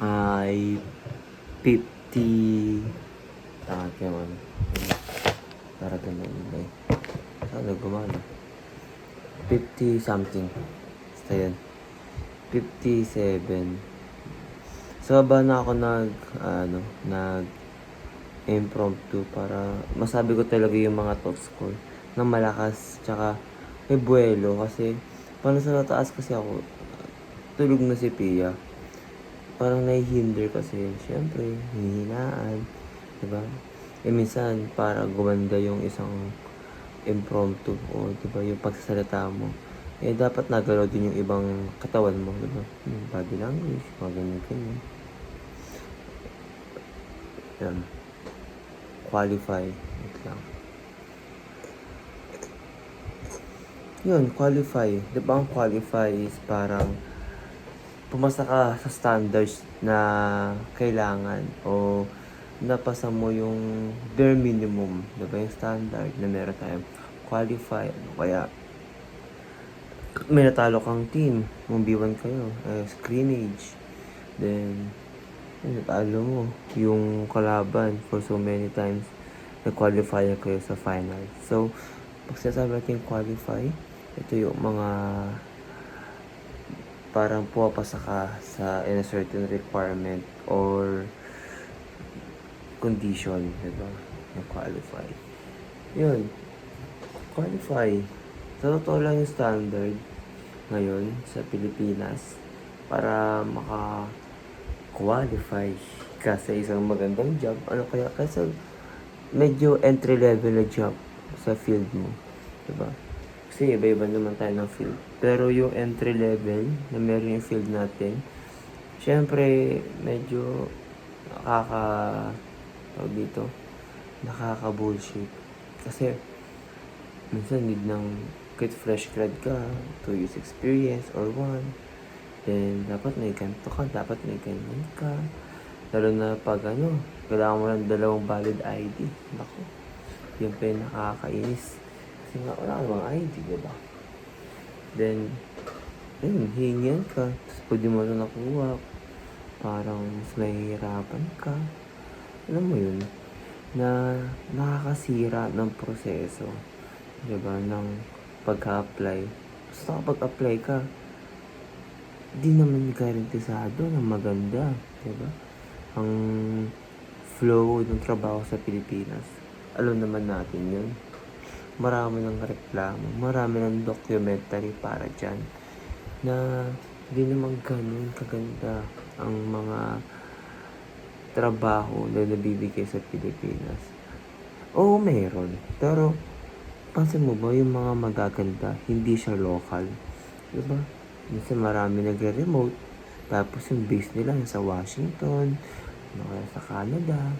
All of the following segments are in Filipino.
ay 50, kaya ano, para ganun ilay. Sana gumana. 50 something. Basta yan. 57. So, ba na ako nag impromptu para masabi ko talaga yung mga thoughts ko ng malakas, tsaka may buwelo kasi paano sa nataas kasi ako, tulog na si Pia. Parang nahihinder kasi, syempre, hihinaan, diba? Minsan, para gumanda yung isang impromptu o diba, yung pagsasalita mo. Dapat nagalaw din yung ibang katawan mo, diba? Yung body language, mga ganyan-ganyan. Yan. Qualify. Wait lang. Yun, qualify. Diba ang qualify is parang pumasa ka sa standards na kailangan o napasa mo yung bare minimum, diba yung standard na meron tayong qualify. Kaya may natalo kang team, 1v1 kayo, scrimmage, then natalo mo yung kalaban for so many times, nag-qualify kayo sa final. So, pag sinasabi natin qualify, ito yung mga parang pumapasa ka sa in a certain requirement or condition, diba? Yung qualify. Yun, qualify. Sa totoo lang yung standard ngayon sa Pilipinas para maka-qualify ka sa isang magandang job. Ano kaya? Kasi medyo entry level na job sa field mo, diba? Kasi iba-iba naman tayo ng field. Pero yung entry level na meron yung field natin, syempre medyo nakaka-bullshit. Kasi minsan need ng kahit fresh grad ka, 2 years experience or 1. Then dapat may ganito ka, dapat may ganyan ka. Lalo na pag kailangan mo ng 2 valid ID. Naku, yun pa yung nakakainis. Kasi nga, wala ka namang ID, diba? Then, yun, hihingian ka. Tapos pwede mo na nakuha. Parang mas mahihirapan ka. Alam mo yun, na nakakasira ng proseso. Diba? Ng pagka-apply. Basta kapag apply ka, di naman garantisado na maganda. Diba? Ang flow ng trabaho sa Pilipinas. Alam naman natin yun. Marami ng reklamo, marami ng documentary para dyan na di naman ganun kaganda ang mga trabaho na nabibigay sa Pilipinas. Oo, meron. Pero, pansin mo ba yung mga magaganda, hindi siya local? Diba? Minsan marami nagre-remote, tapos yung base nila sa Washington, sa Canada,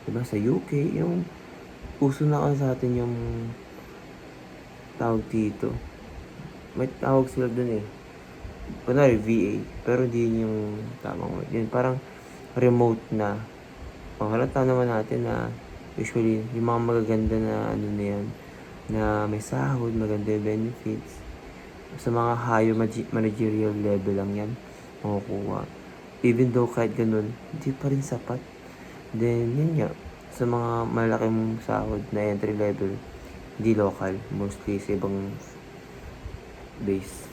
diba? Sa UK, yung uso na sa atin yung tawag dito. May tawag sila dun eh. Kunwari VA, pero di yun yung tamang word. Yun parang remote na. Halata naman natin na usually yung mga magaganda na na yan, na may sahod, maganda yung benefits. Sa mga higher managerial level lang yan makukuha. Even though kahit ganun, hindi pa rin sapat. Then yun nga, sa mga malaking sahod na entry level, hindi local, mostly sa ibang base.